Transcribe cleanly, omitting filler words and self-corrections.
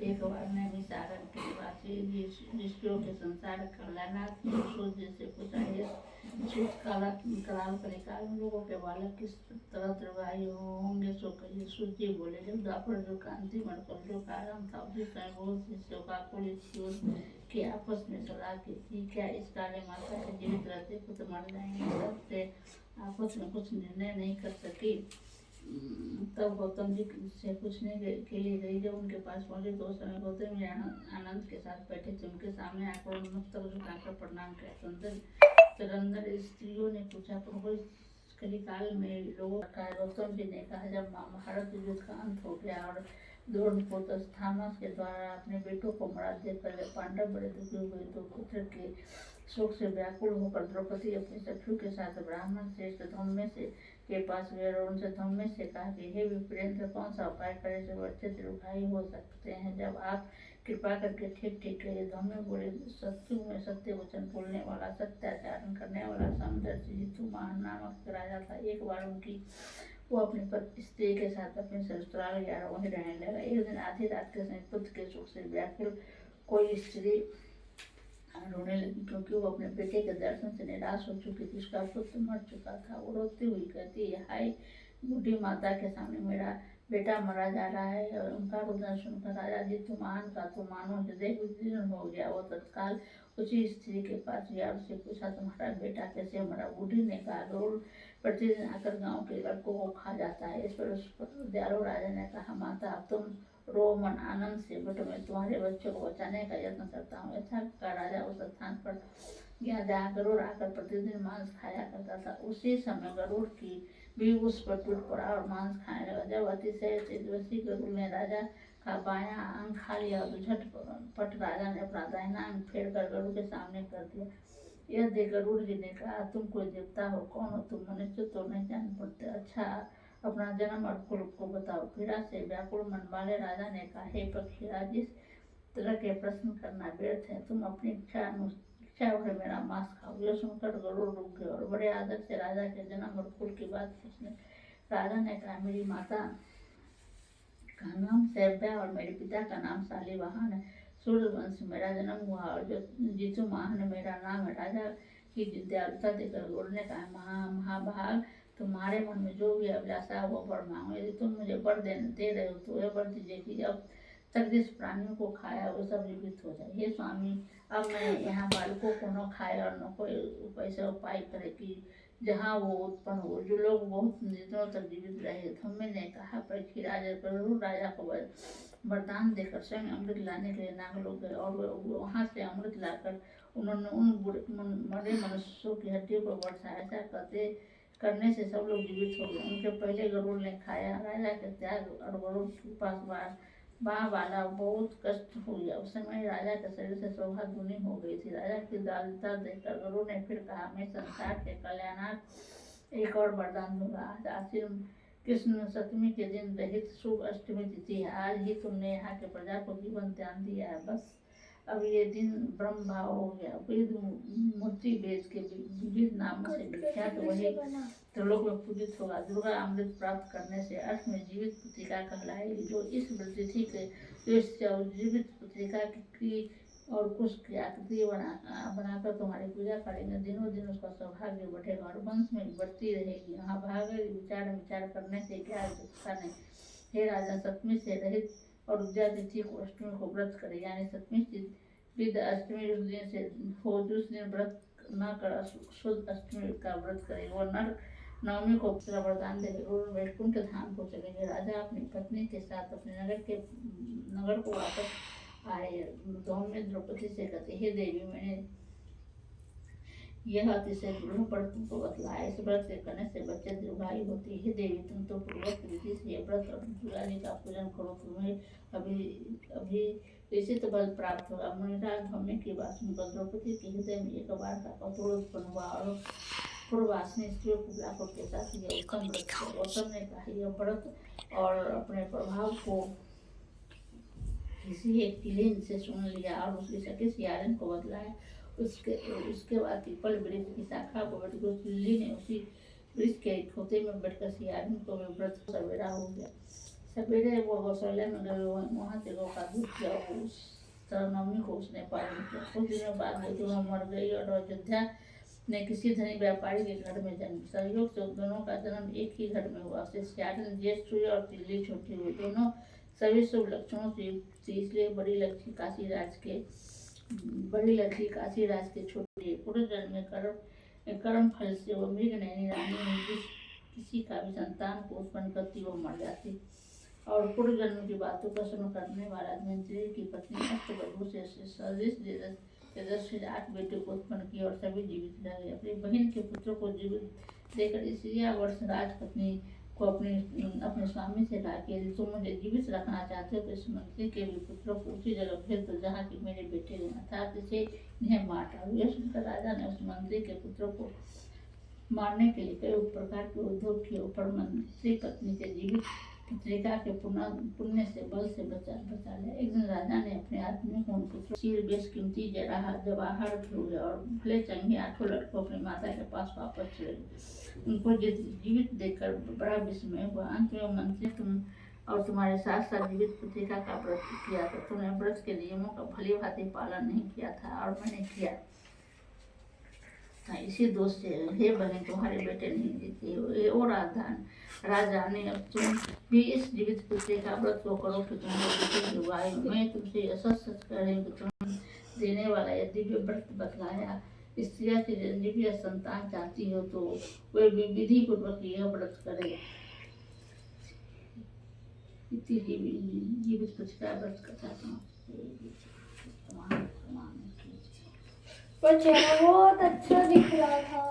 एक बार नैमिषारण्य के निवासी ऋषियों के संसार कल्याणार्थ सूर्य जी से पूछा, हे सूत काल कलिकाल में लोगों के बालक किस तरह दीर्घायु होंगे सो कहिए। सूर्य जी बोले, जब द्वापर युग का अंतिम और कलयुग का आरंभ था, उसी समय बहुत शिष्यों का कुल के आपस में सलाह की थी, क्या इस काले माता के जीवित रहते पुत्र मर जाएंगे। तब से आपस में कुछ निर्णय नहीं कर सकी। तब गौतम जी से पूछने के लिए गई। जब उनके पास पहुंचे तो उस समय गौतम जी आनंद के साथ बैठे थे। उनके सामने आकर मस्तक झुकाकर प्रणाम किया। सुंदर स्त्रियों ने पूछा, प्रभु कलिकाल में लोगों का। गौतम जी ने कहा, जब महाभारत युद्ध का अंत हो गया और द्रोणपुत्र स्थानस के द्वारा अपने बेटों को मरा देकर जब पांडव बड़े दुखी हुए तो पुत्र के शोक से व्याकुल होकर द्रौपदी अपने सखियों के साथ ब्राह्मण श्रेष्ठ धम्य से के पास गए और उनसे धम्य से कहा कि हे विप्रेंद्र, कौन सा उपाय करे जो बच्चे दीर्घायु हो सकते हैं। जब आप कृपा करके ठीक ठीक कहिए। धम्य बोले, सत्युग में सत्य वचन बोलने वाला, सत्याचारण करने वाला समदर्शी जितु महान नामक राजा था। एक बार वो अपनी स्त्री के साथ अपने ससुराल गया और वहीं रहने लगा। एक दिन आधी रात के समय पुत्र के सुख से व्याकुल कोई स्त्री रोने लगी, क्योंकि वो अपने बेटे के दर्शन से निराश हो चुकी थी। उसका पुत्र मर चुका था। वो रोती हुई कहती, हाय बूढ़ी माता के सामने मेरा बेटा मरा जा रहा है। और उनका रुदन सुनकर राजा जी महान का तो मानो हृदय विदीर्ण हो गया। वो तत्काल उसी स्त्री के पास गया, उससे पूछा, तुम्हारा बेटा कैसे मरा। बूढ़ी ने कहा, गरुड़ प्रतिदिन आकर गांव के लड़कों को खा जाता है। इस पर उस दयालु राजा ने कहा, माता तुम रो मन आनंद से, बट मैं तुम्हारे बच्चों को बचाने का यत्न करता हूँ। ऐसा का राजा उस स्थान पर गया जहाँ गरुड़ आकर प्रतिदिन मांस खाया करता था। उसी समय गरुड़ की भी उस पर टूट पड़ा और मांस खाने लगा। जब अतिशय तेजस्वी गरुड़ ने राजा का बायां अंग खा लिया तो झटपट राजा ने अपना दाहिना अंग फेर कर गरुड़ के सामने कर दिया। यह देख गरुड़ जी ने कहा, तुम कोई देवता हो, कौन हो तुम, मनुष्य तो नहीं जान पड़ते। अच्छा अपना जन्म और कुल को बताओ। पीड़ा से व्याकुल मन वाले राजा ने कहा, हे पक्षीराज, जिस तरह के प्रश्न करना व्यर्थ है। तुम अपनी इच्छा भर मेरा मांस खाओ। यह सुनकर गरुड़ रुक गए और बड़े आदर से राजा के जन्म और कुल की बात पूछने। राजा ने कहा, मेरी माता का नाम सैव्या और मेरे पिता का नाम शालिवाहन है। सूर्यवंश मेरा जन्म हुआ और जो जितुवाहन मेरा नाम है। राजा की दयालुता देखकर गरुड़ ने कहा, महाभाग, तुम्हारे मन में जो भी अभिलाषा वो वर मांगो। यदि तुम मुझे वर दे रहे हो तो यह वर दीजिए कि अब तक जिस प्राणियों को खाया वो सब जीवित हो जाए। हे स्वामी, अब मैं यहाँ बालकों को न खाए और न कोई ऐसा उपाय करे कि जहाँ वो उत्पन्न हो, जो लोग बहुत दिनों तक जीवित रहे। धम्य ने कहा, परीक्षित गरुड़ राजा को वरदान देकर स्वयं अमृत लाने के लिए नागलोक गए और वहाँ से अमृत लाकर उन्होंने उन मरे मनुष्यों की हड्डियों पर बरसाया। ऐसा करने से सब लोग जीवित हो गए। उनके पहले गरुड़ ने खाया। राजा के त्याग और गरुड़ के पास वाला बहुत कष्ट हो गया। उस समय राजा के शरीर से शोभा दूनी हो गई थी। राजा की दयालुता देखकर गरुड़ ने फिर कहा, मैं संसार के कल्याणार्थ एक और वरदान दूंगा। आज आश्विन कृष्ण सप्तमी के दिन रहित शुभ अष्टमी तिथि है। आज ही तुमने यहाँ के प्रजा को जीवन दान दिया है, बस अब ये दिन ब्रह्म भाव हो गया। वेद मूर्ति वेद के विविध नामों से विख्यात वही त्रिलोक में पूजित होगा। दुर्गा अमृत प्राप्त करने से अर्थ में जीवित पुत्रिका कहलाएगी। जो इस तिथि के जीवित पुत्रिका की और कुछ की आकृति बनाकर तुम्हारी पूजा करेंगे, दिनों दिन उसका सौभाग्य बढ़ेगा और वंश में बढ़ती रहेगी। यहाँ भाग विचार करने से क्या आवश्यकता नहीं। हे राजा, सप्तमी से रहित और उद्या तिथि को अष्टमी को व्रत करे, यानी सप्तमी विद अष्टमी उस दिन से हो जिस दिन व्रत न कर शुद्ध अष्टमी का व्रत करे। वो नर नवमी को पुत्र वरदान देकर और वैकुंठ धाम को चलेंगे। राजा अपनी पत्नी के साथ अपने नगर को वापस आए। धौम्य द्रौपदी से कहते, हे देवी, मैंने यह अतिशय दृढ़ पर तुमको बतलाया। इस व्रत के करने से बच्चे दीर्घायु होती है। देवी, तुम तो पूर्वक विधि से यह व्रत और दुर्गा जी का पूजन करो, तुम्हें अभी निश्चित बल प्राप्त होगा। मुनिराज धम्य की बात सुनकर द्रौपदी के हृदय में एक बार का कठोर उत्पन्न हुआ और पूर्वासनी स्त्रियों को बुलाकर के साथ यह उत्तम व्रत किया। गौतम ने कहा, यह व्रत और अपने प्रभाव को किसी एक किलिन से सुन लिया और उसकी सखी सियारन को बतलाया। उसके बाद पीपल वृक्ष की शाखा को बैठ उस लिली ने उसी वृक्ष के खोते में बैठकर सियारन को व्रत सवेरा हो गया। सवेरे वो गौशाला में गए, वहाँ से गौ का दूध किया, उस नवमी को उसने पालन किया। कुछ दिनों बाद वो दोनों मर गई और अयोध्या ने किसी धनी व्यापारी के घर में जन्म। संयोग से दोनों का जन्म एक ही घर में हुआ। उससे स्याडन ज्येष्ठ हुई और तिल्ली छोटी हुई। दोनों सभी शुभ लक्षणों से इसलिए बड़ी लड़की काशी राज के छोटी। पूर्व जन्म में कर्म फल से वो मृग नैनी रानी हुई। किसी का भी संतान को उत्पन्न करती वो मर जाती। और पूर्व जन्म की बातों का श्रवण करने वाला मंत्री की पत्नी अष्टवधू से सदृश तेजस्वी 8 बेटे को उत्पन्न किए और सभी जीवित रह गए। अपनी बहन के पुत्रों को जीवित देकर इसलिए वर्ष राजपत्नी को अपने स्वामी से कहा कि यदि तुम मुझे जीवित रखना चाहते हो तो इस मंत्री के भी पुत्रों को उसी जगह भेज दो जहाँ की मेरे बेटे हैं, अर्थात इसे इन्हें मार डालो। यह सुनकर राजा ने उस मंत्री के पुत्रों को मारने के लिए कई प्रकार के उद्योग किए। ऊपर मंत्री पत्नी के जीवित पुत्रिका के पुण्य से बल से बचा लिया। एक दिन राजा ने अपने आदमी को उन पुत्रों चीर बेशकीमती जवाहर हुए और भले चंगे 8 लड़कों अपनी माता के पास वापस चले गए। उनको जीवित देखकर बड़ा विस्मय हुआ। अंत में मंत्री तुम और तुम्हारे साथ साथ जीवित पुत्रिका का व्रत किया था। तुमने व्रत के नियमों का भली भांति पालन नहीं किया था और मैंने किया था। इसी दोष से हे बहन तुम्हारे बेटे नहीं जीते। और राजा ने अब तुम भी इस जीवित पुत्री का व्रत को करो कि तुम्हारे बेटे की आयु। मैं तुमसे सच कह रही हूँ कि तुम देने वाला यह दिव्य व्रत बतलाया स्त्रियाँ की दिव्य संतान चाहती हो तो वे विधि पूर्वक यह व्रत करे। जीवित पुत्री का व्रत कथा पर चेहरा बहुत अच्छा दिख रहा था।